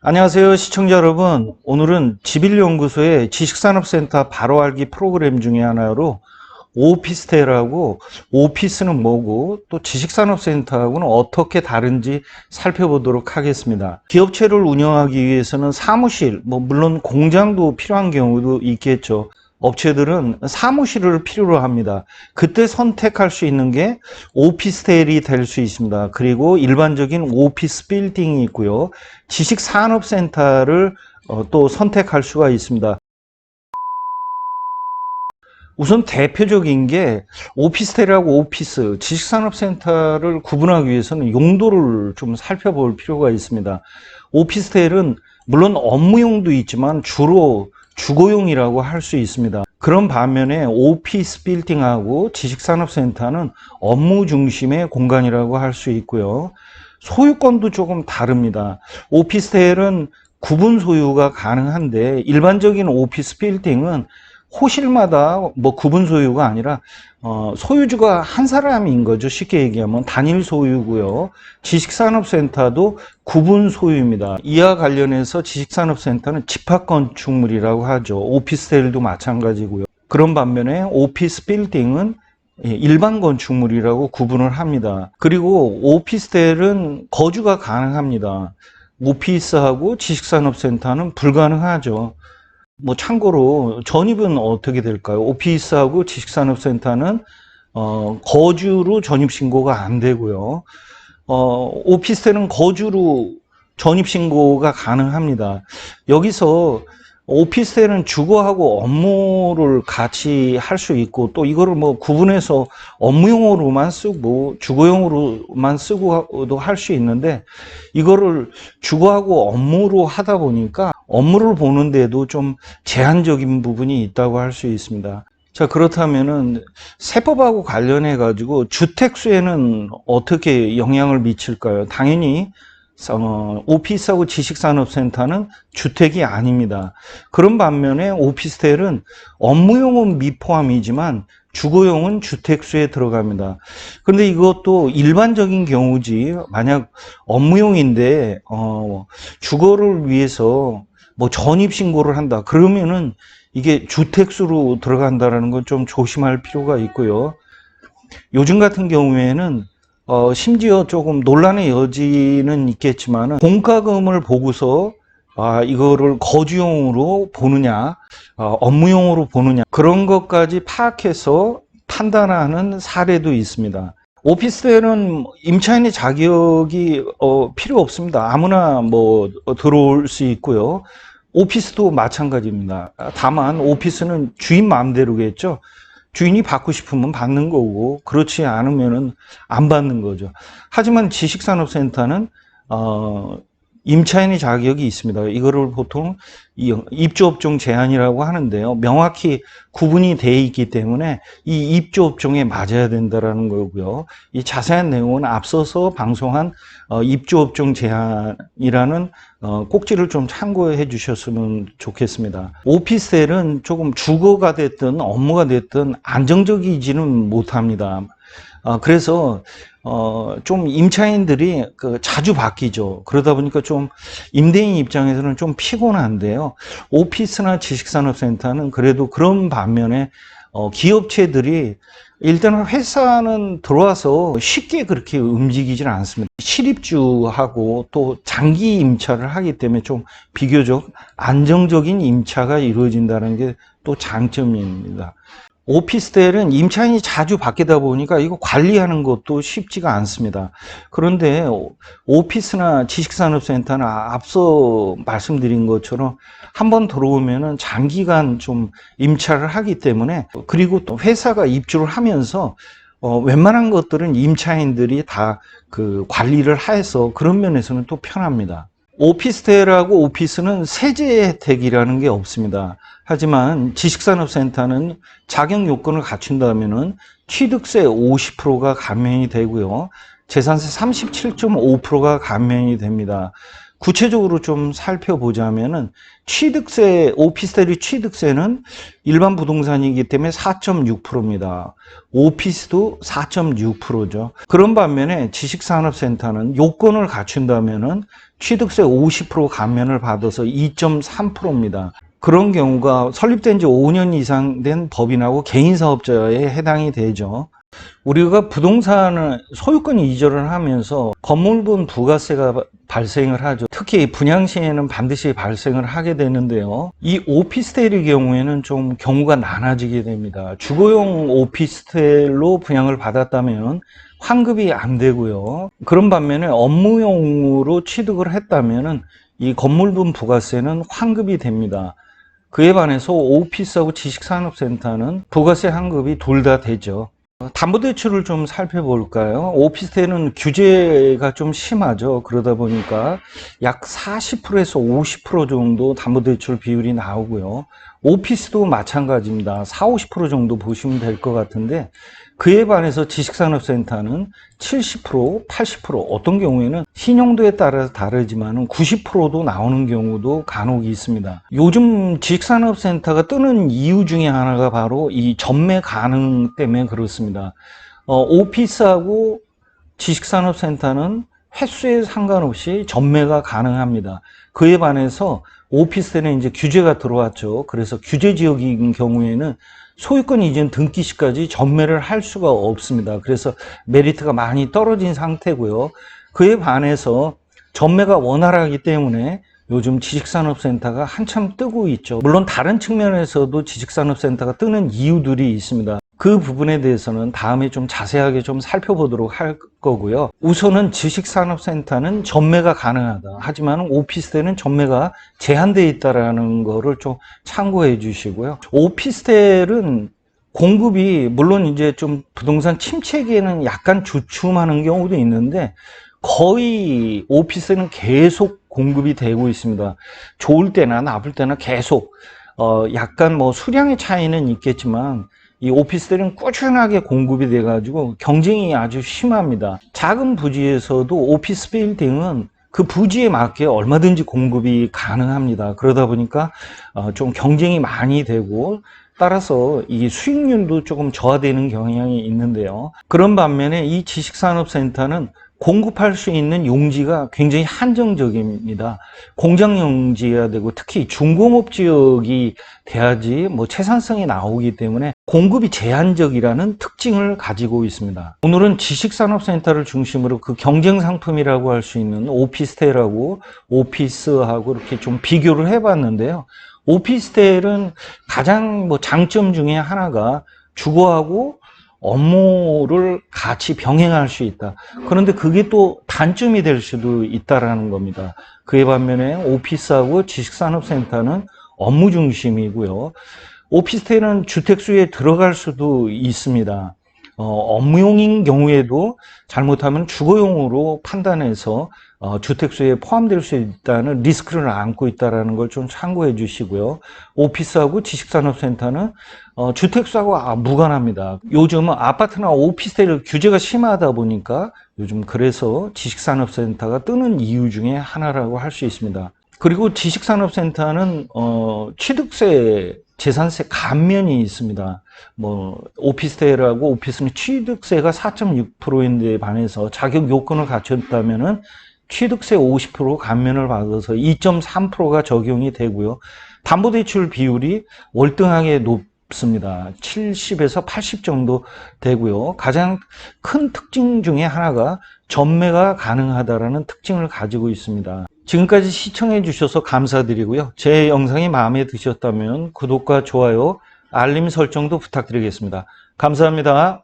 안녕하세요, 시청자 여러분. 오늘은 지빌연구소의 지식산업센터 바로 알기 프로그램 중에 하나로 오피스텔하고 오피스는 뭐고 또 지식산업센터하고는 어떻게 다른지 살펴보도록 하겠습니다. 기업체를 운영하기 위해서는 사무실, 물론 공장도 필요한 경우도 있겠죠. 업체들은 사무실을 필요로 합니다. 그때 선택할 수 있는 게 오피스텔이 될 수 있습니다. 그리고 일반적인 오피스 빌딩이 있고요. 지식산업센터를 또 선택할 수가 있습니다. 우선 대표적인 게 오피스텔하고 오피스, 지식산업센터를 구분하기 위해서는 용도를 좀 살펴볼 필요가 있습니다. 오피스텔은 물론 업무용도 있지만 주로 주거용이라고 할 수 있습니다. 그런 반면에 오피스 빌딩하고 지식산업센터는 업무 중심의 공간이라고 할 수 있고요. 소유권도 조금 다릅니다. 오피스텔은 구분 소유가 가능한데 일반적인 오피스 빌딩은 호실마다 구분 소유가 아니라 소유주가 한 사람인 거죠. 쉽게 얘기하면 단일 소유고요. 지식산업센터도 구분 소유입니다. 이와 관련해서 지식산업센터는 집합건축물이라고 하죠. 오피스텔도 마찬가지고요. 그런 반면에 오피스 빌딩은 일반 건축물이라고 구분을 합니다. 그리고 오피스텔은 거주가 가능합니다. 오피스하고 지식산업센터는 불가능하죠. 참고로 전입은 어떻게 될까요? 오피스하고 지식산업센터는 거주로 전입신고가 안 되고요. 오피스텔은 거주로 전입신고가 가능합니다. 여기서 오피스텔은 주거하고 업무를 같이 할 수 있고 또 이거를 구분해서 업무용으로만 쓰고 주거용으로만 쓰고도 할 수 있는데 이거를 주거하고 업무로 하다 보니까 업무를 보는데도 좀 제한적인 부분이 있다고 할 수 있습니다. 자, 그렇다면은 세법하고 관련해 가지고 주택수에는 어떻게 영향을 미칠까요? 당연히 오피스하고 지식산업센터는 주택이 아닙니다. 그런 반면에 오피스텔은 업무용은 미포함이지만 주거용은 주택수에 들어갑니다. 그런데 이것도 일반적인 경우지 만약 업무용인데 주거를 위해서 전입신고를 한다. 그러면은 이게 주택수로 들어간다는 건 좀 조심할 필요가 있고요. 요즘 같은 경우에는 심지어 조금 논란의 여지는 있겠지만 공과금을 보고서 이거를 거주용으로 보느냐 업무용으로 보느냐 그런 것까지 파악해서 판단하는 사례도 있습니다. 오피스텔은 임차인의 자격이 필요 없습니다. 아무나 들어올 수 있고요. 오피스도 마찬가지입니다. 다만 오피스는 주인 마음대로겠죠. 주인이 받고 싶으면 받는 거고 그렇지 않으면은 안 받는 거죠. 하지만 지식산업센터는 임차인의 자격이 있습니다. 이거를 보통 입주업종 제한이라고 하는데요. 명확히 구분이 되어 있기 때문에 이 입주업종에 맞아야 된다는 거고요. 이 자세한 내용은 앞서서 방송한 입주업종 제한이라는 꼭지를 좀 참고해 주셨으면 좋겠습니다. 오피스텔은 조금 주거가 됐든 업무가 됐든 안정적이지는 못합니다. 그래서 좀 임차인들이 자주 바뀌죠. 그러다 보니까 좀 임대인 입장에서는 좀 피곤한데요. 오피스나 지식산업센터는 그래도 그런 반면에 기업체들이 일단은 회사는 들어와서 쉽게 그렇게 움직이지는 않습니다. 실입주하고 또 장기 임차를 하기 때문에 좀 비교적 안정적인 임차가 이루어진다는 게 또 장점입니다. 오피스텔은 임차인이 자주 바뀌다 보니까 이거 관리하는 것도 쉽지가 않습니다. 그런데 오피스나 지식산업센터는 앞서 말씀드린 것처럼 한번 들어오면은 장기간 좀 임차를 하기 때문에 그리고 또 회사가 입주를 하면서 웬만한 것들은 임차인들이 다 관리를 해서 그런 면에서는 또 편합니다. 오피스텔하고 오피스는 세제 혜택이라는 게 없습니다. 하지만 지식산업센터는 자격 요건을 갖춘다면은 취득세 50%가 감면이 되고요. 재산세 37.5%가 감면이 됩니다. 구체적으로 좀 살펴보자면은 오피스텔의 취득세는 일반 부동산이기 때문에 4.6%입니다. 오피스도 4.6%죠. 그런 반면에 지식산업센터는 요건을 갖춘다면은 취득세 50% 감면을 받아서 2.3%입니다. 그런 경우가 설립된 지 5년 이상 된 법인하고 개인사업자에 해당이 되죠. 우리가 부동산을 소유권 이전을 하면서 건물분 부가세가 발생을 하죠. 특히 분양시에는 반드시 발생을 하게 되는데요. 이 오피스텔의 경우에는 좀 경우가 많아지게 됩니다. 주거용 오피스텔로 분양을 받았다면 환급이 안 되고요. 그런 반면에 업무용으로 취득을 했다면 이 건물분 부가세는 환급이 됩니다. 그에 반해서 오피스하고 지식산업센터는 부가세 환급이 둘 다 되죠. 담보대출을 좀 살펴볼까요? 오피스텔은 규제가 좀 심하죠. 그러다 보니까 약 40%에서 50% 정도 담보대출 비율이 나오고요. 오피스도 마찬가지입니다. 40, 50% 정도 보시면 될 것 같은데, 그에 반해서 지식산업센터는 70%, 80%, 어떤 경우에는 신용도에 따라서 다르지만 90%도 나오는 경우도 간혹 있습니다. 요즘 지식산업센터가 뜨는 이유 중에 하나가 바로 이 전매 가능 때문에 그렇습니다. 오피스하고 지식산업센터는 횟수에 상관없이 전매가 가능합니다. 그에 반해서 오피스텔은 이제 규제가 들어왔죠. 그래서 규제 지역인 경우에는 소유권 이전 등기 시까지 전매를 할 수가 없습니다. 그래서 메리트가 많이 떨어진 상태고요. 그에 반해서 전매가 원활하기 때문에 요즘 지식산업센터가 한참 뜨고 있죠. 물론 다른 측면에서도 지식산업센터가 뜨는 이유들이 있습니다. 그 부분에 대해서는 다음에 좀 자세하게 좀 살펴보도록 할 거고요. 우선은 지식산업센터는 전매가 가능하다. 하지만 오피스텔은 전매가 제한되어 있다는 거를 좀 참고해 주시고요. 오피스텔은 공급이 물론 이제 좀 부동산 침체기에는 약간 주춤하는 경우도 있는데 거의 오피스텔은 계속 공급이 되고 있습니다. 좋을 때나 나쁠 때나 계속 약간 뭐 수량의 차이는 있겠지만 이 오피스텔은 꾸준하게 공급이 돼 가지고 경쟁이 아주 심합니다. 작은 부지에서도 오피스 빌딩은 그 부지에 맞게 얼마든지 공급이 가능합니다. 그러다 보니까 좀 경쟁이 많이 되고 따라서 이 수익률도 조금 저하되는 경향이 있는데요. 그런 반면에 이 지식산업센터는 공급할 수 있는 용지가 굉장히 한정적입니다. 공장 용지여야 되고 특히 중공업 지역이 돼야지 뭐 채산성이 나오기 때문에 공급이 제한적이라는 특징을 가지고 있습니다. 오늘은 지식산업센터를 중심으로 그 경쟁 상품이라고 할 수 있는 오피스텔하고 오피스하고 이렇게 좀 비교를 해봤는데요. 오피스텔은 가장 뭐 장점 중에 하나가 주거하고 업무를 같이 병행할 수 있다. 그런데 그게 또 단점이 될 수도 있다라는 겁니다. 그에 반면에 오피스하고 지식산업센터는 업무 중심이고요. 오피스텔은 주택수에 들어갈 수도 있습니다. 업무용인 경우에도 잘못하면 주거용으로 판단해서 주택수에 포함될 수 있다는 리스크를 안고 있다는 걸 좀 참고해 주시고요. 오피스하고 지식산업센터는 주택수하고 무관합니다. 요즘은 아파트나 오피스텔 규제가 심하다 보니까 요즘 그래서 지식산업센터가 뜨는 이유 중에 하나라고 할 수 있습니다. 그리고 지식산업센터는 취득세 재산세 감면이 있습니다. 뭐 오피스텔하고 오피스는 취득세가 4.6%인데 반해서 자격 요건을 갖췄다면은 취득세 50% 감면을 받아서 2.3%가 적용이 되고요. 담보대출 비율이 월등하게 높습니다. 70에서 80 정도 되고요. 가장 큰 특징 중에 하나가 전매가 가능하다라는 특징을 가지고 있습니다. 지금까지 시청해 주셔서 감사드리고요. 제 영상이 마음에 드셨다면 구독과 좋아요, 알림 설정도 부탁드리겠습니다. 감사합니다.